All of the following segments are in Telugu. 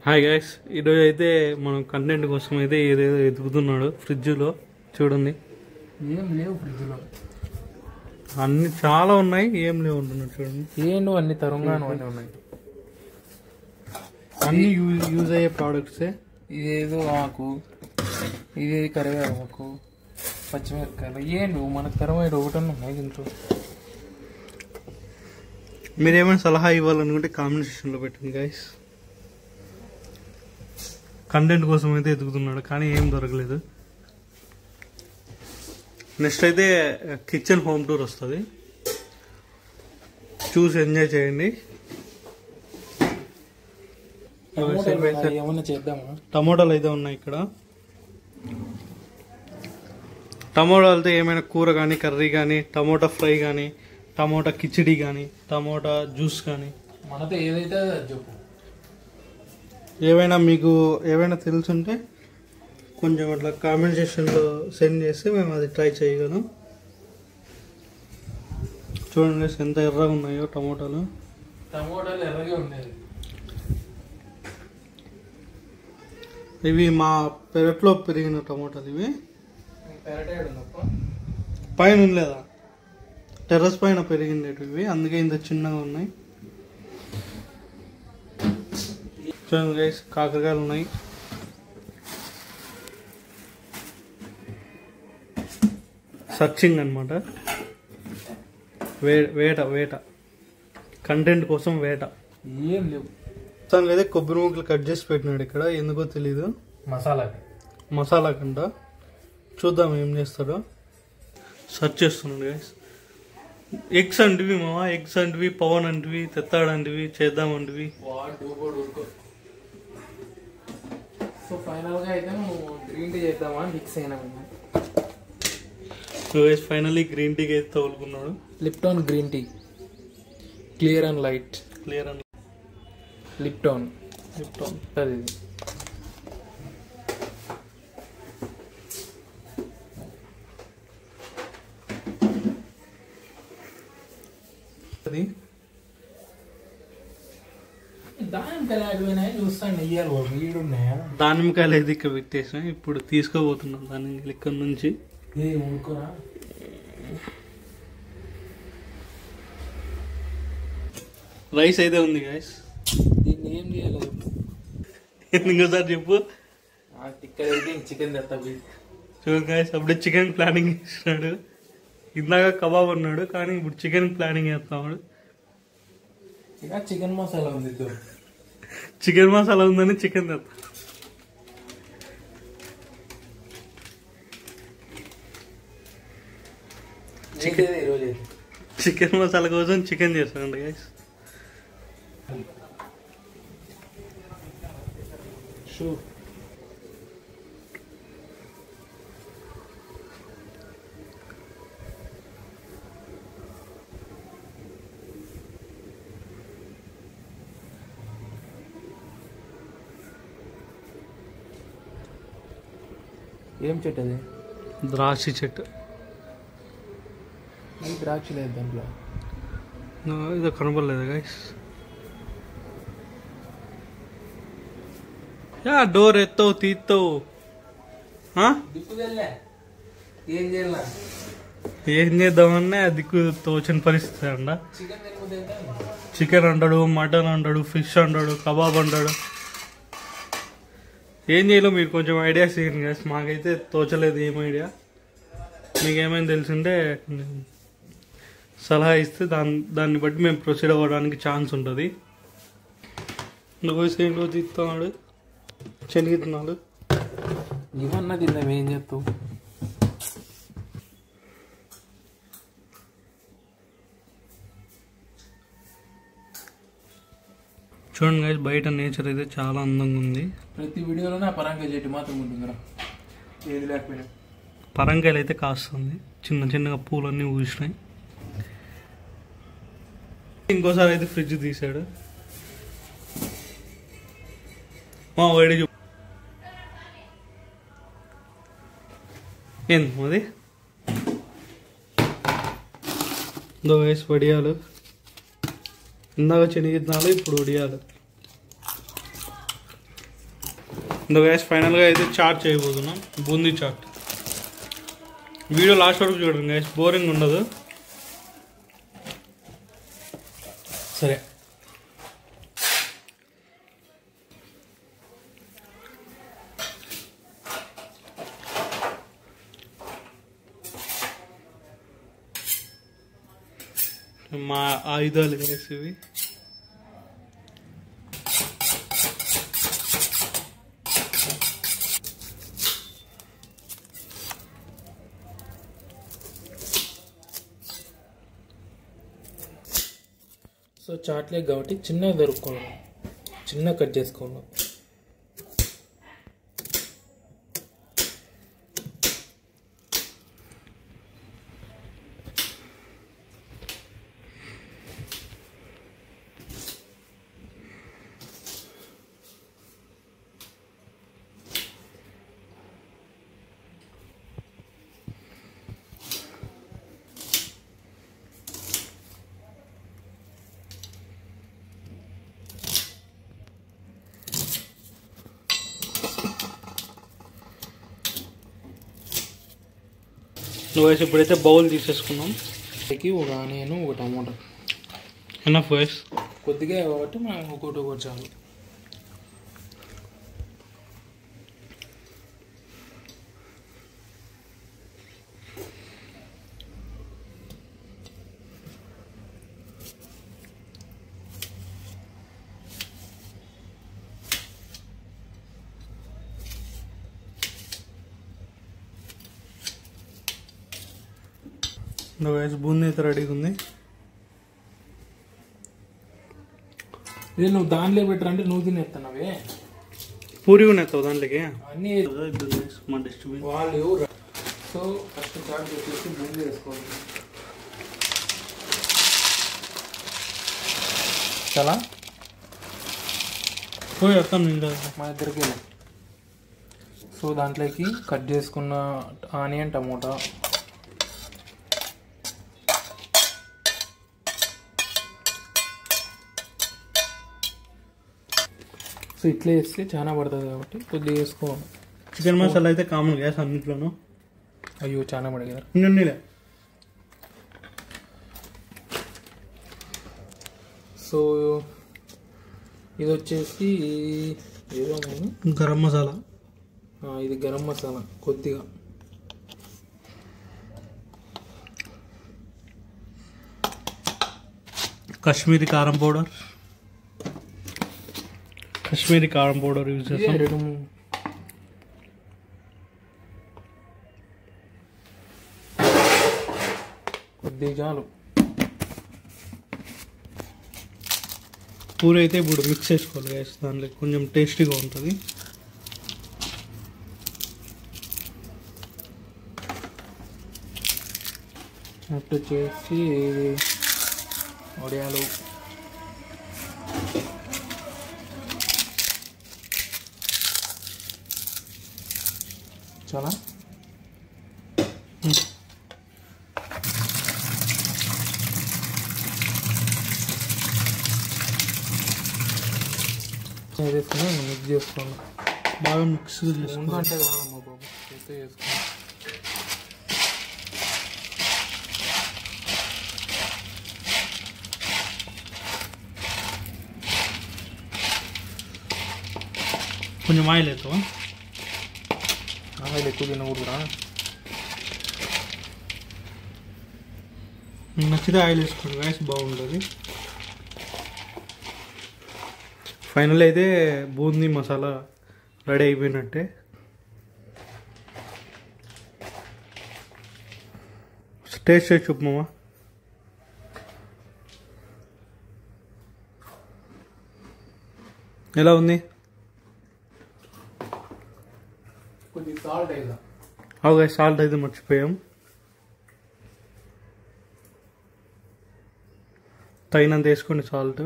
హాయ్ గైస్, ఈరోజు అయితే మనం కంటెంట్ కోసం అయితే ఏదేదో ఎదుగుతున్నాడు ఫ్రిడ్జ్లో. చూడండి, ఏం లేవు ఫ్రిడ్జ్లో, అన్ని చాలా ఉన్నాయి, ఏం లేవు అంటున్నాడు. చూడండి, ఏంటో అన్ని తెలంగాణ అన్నీ ఉన్నాయి. అన్ని యూజ్ అయ్యే ప్రోడక్ట్సే. ఇదేదో ఆకు, ఇదేది కరివేపాకు, పచ్చిమిరపకాయలు, ఏంటి మనకు తెరవాడు ఒకటన్నా ఉన్నాయి దీంట్లో. మీరేమైనా సలహా ఇవ్వాలనుకుంటే కామెంట్ సెక్షన్లో పెట్టండి గైస్. కంటెంట్ కోసం అయితే ఎదుగుతున్నాడు కానీ ఏం దొరకలేదు. నెక్స్ట్ అయితే కిచెన్ హోమ్ టూర్ వస్తుంది, చూసి ఎంజాయ్ చేయండి. ఏమన్నా చేద్దామా? టమోటాలు అయితే ఉన్నాయి ఇక్కడ. టమోటాలతో ఏమైనా కూర కానీ, కర్రీ కానీ, టమోటా ఫ్రై కానీ, టమోటా కిచిడి కానీ, టమోటా జ్యూస్ కానీ, మనతో ఏదైతే చెప్పు. ఏవైనా మీకు ఏవైనా తెలుసుంటే కొంచెం అట్లా కామెంట్ సెక్షన్లో సెండ్ చేస్తే మేము అది ట్రై చేయగలం. చూడండి ఎంత ఎర్రగా ఉన్నాయో టమోటాలు. టమోటాలు ఎర్రగా ఉండేది. ఇవి మా పెరట్లో పెరిగిన టమోటాలు. ఇవి పైన ఉండలేదా, టెర్రస్ పైన పెరిగిండేవి ఇవి, అందుకే ఇంత చిన్నగా ఉన్నాయి. చూడండి గైస్, కాకరకాయలు ఉన్నాయి. సర్చింగ్ అనమాట, వేట వేట కంటెంట్ కోసం వేట. ఏం లేవు. అయితే కొబ్బరి ముక్కలు కట్ చేసి పెట్టినాడు ఇక్కడ, ఎందుకో తెలీదు. మసాలా కంట. చూద్దాం ఏం చేస్తాడో. సర్చ్ చేస్తున్నాడు గైస్. ఎగ్స్ అంటివి మావా, ఎగ్స్ అంటివి, పవన్ అంటివి, తెత్తాడంటివి, చేద్దామంటివి. సో ఫైనల్ గా అయితే గ్రీన్ టీ చేద్దామా ఫిక్స్ అయినా. ఫైనల్లీ గ్రీన్ టీకి అయితే తగులుకున్నాడు. Lipton green tea, clear and light. Lipton అది. అది దానిమ్మకాయలు చూస్తాను, నెయ్యాలి వీడున్నాయా. దానిమ్మకాయలు అయితే ఇక్కడ పెట్టేసిన, ఇప్పుడు తీసుకోబోతున్నాం దాని ఇక్కడ నుంచి. రైస్ అయితే ఉంది గాయస్. దీన్ని ఏం చేయాలి ఇంకోసారి చెప్పు. చికెన్ తెస్తా. చూడు గాయస్, అప్పుడే చికెన్ ప్లానింగ్ చేస్తున్నాడు. ఇందాక కబాబ్ అన్నాడు కానీ ఇప్పుడు చికెన్ ప్లానింగ్ చేస్తున్నాడు. చికెన్ మసాలా ఉంది, చికెన్ మసాలా ఉందని చికెన్ తెస్తా. చికెన్ మసాలా కోసం చికెన్ చేస్తానండి గైస్. ఏం చెట్టు అది? ద్రాక్ష చెట్టు. ఈ ద్రాక్ష లేదు దాంట్లో. ఇదో కనపడలేదు గైస్. డోర్ ఎత్తావు తీస్తావు. ఏం చేద్దామన్నా దిక్కు తోచిన పరిస్థితి అంట. చికెన్ అంటాడు, మటన్ అంటాడు, ఫిష్ అంటాడు, కబాబ్ అంటాడు. ఏం చేయలో మీరు కొంచెం ఐడియాస్ ఇవ్వండి గైస్. మాకైతే తోచలేదు ఏం ఐడియా. మీకు ఏమైనా తెలిసింటే సలహా ఇస్తే దాన్ని బట్టి మేము ప్రొసీడ్ అవ్వడానికి ఛాన్స్ ఉంటుంది. నువ్వు ఏంటో తీస్తున్నాడు, శనగిస్తున్నాడు. ఇవన్నా తిందాం, ఏం చేస్తావు. చూడండి గైస్, బయట నేచర్ అయితే చాలా అందంగా ఉంది. ప్రతి వీడియోలోనే ఆ పరంకాయ చెట్టు మాత్రం ఉంటుందిరా, ఏది లేకపోయినా. పరంకాయలు అయితే కాస్తుంది, చిన్న చిన్నగా పూలన్నీ ఊసినాయి. ఇంకోసారి అయితే ఫ్రిడ్జ్ తీసాడు. వేడి చూ ఏంది అది గైస్, వడియాలు. ఇందాక శనగిత్తనాలు, ఇప్పుడు వడియాలు. ఇందులో గ్యాస్ ఫైనల్గా అయితే చాట్ చేయబోతున్నాం, బూందీ చాట్. వీడియో లాస్ట్ వరకు చూడండి గ్యాస్, బోరింగ్ ఉండదు. సరే మా ఆయుధాలు గ్యాస్ ఇవి. సో చాట్లే కాబట్టి చిన్నగా దొరుకుకోండి, చిన్నగా కట్ చేసుకోండి. నువ్వు వేసి ఇప్పుడైతే బౌల్ తీసేసుకున్నాం. ఒక ఆనియన్, ఒక టమాటా ఎనఫ్ వేస్, కొద్దిగా కాబట్టి మనం ఒకటి చాలు. నువ్వు వేసి బూందీ అయితే రెడీగా ఉంది. ఇది నువ్వు దాంట్లో పెట్టరంటే నువ్వు తినేస్తున్నావే, పూరి కూడా ఎత్తావు దాంట్లోకి అన్నీ మా డస్ట్బిన్ వాళ్ళు. సో ఫస్ట్ చాట్ వచ్చేసి బూందీ వేసుకోవాలి. చాలా పోయి వస్తాను నేను మా ఇద్దరికి. సో దాంట్లోకి కట్ చేసుకున్న ఆనియన్, టమోటా, సో ఇట్లా వేస్తే చాలా పడుతుంది కాబట్టి కొద్దిగా వేసుకోవాలి. చికెన్ మసాలా అయితే కామన్ గ్యాస్ అన్నింటిలోనూ. అయ్యో చాలా పడి కదా. ఇంకొన్నిలే. సో ఇది వచ్చేసి ఏదో గరం మసాలా, ఇది గరం మసాలా కొద్దిగా. కాశ్మీరీ కారం పౌడర్, కాశ్మీరీ కారం పౌడర్ యూజ్ చేస్తాం. కొద్దిగా చాలు. పూరి అయితే ఇప్పుడు మిక్స్ చేసుకోవాలి గ్యాస్, దాంట్లో కొంచెం టేస్టీగా ఉంటుంది. నెక్స్ట్ వచ్చేసి వడియాలు, చాలా వేసుకుని మిక్స్ చేసుకోండి. బాగా మిక్స్ చేసుకోండి. అంటే కాదమ్మా బాబు, చేస్తే చేసుకోండి. కొంచెం ఆయిల్ అవుతావా? ఆయిల్ ఎక్కువ తినకూడదురా. నచ్చితే ఆయిల్ వేసుకోండి గ్యాస్, బాగుంటుంది. ఫైనల్ అయితే బూందీ మసాలా రెడీ అయిపోయినట్టే. టేస్ట్ చేసి చూపమా. ఎలా ఉంది? కొద్దిగా సాల్ట్ అయిదా. అవుగా సాల్ట్ అయితే మర్చిపోయాం. తగినంత వేసుకోండి సాల్ట్.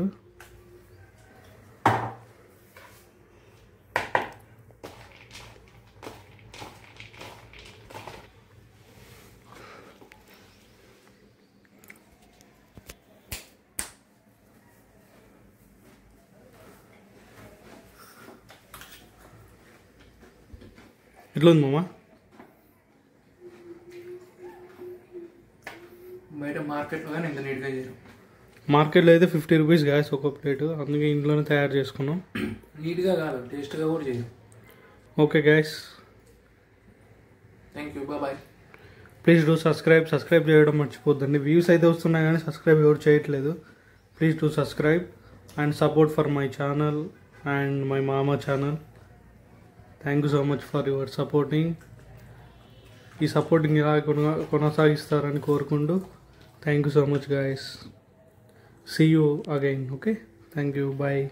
ఎట్లుంది మామ? బయట మార్కెట్లో కానీ ఇంత నీట్గా చేయరు. మార్కెట్లో అయితే 50 రూపీస్ గ్యాస్ ఒక ప్లేటు, అందుకే ఇంట్లోనే తయారు చేసుకున్నాం. నీట్గా కాదు, టేస్ట్గా కూడా చేయరు. Okay guys, thank you, bye. Please do subscribe చేయడం మర్చిపోద్దండి. వ్యూస్ అయితే వస్తున్నాయి కానీ సబ్స్క్రైబ్ ఎవరు చేయట్లేదు. Please do subscribe and support for my channel and my మామా channel. Thank you so much for your supporting. ఈ సపోర్టింగ్ ఇలా కొనసాగిస్తారని కోరుకుంటూ thank you so much guys. See you again. Okay, thank you, bye.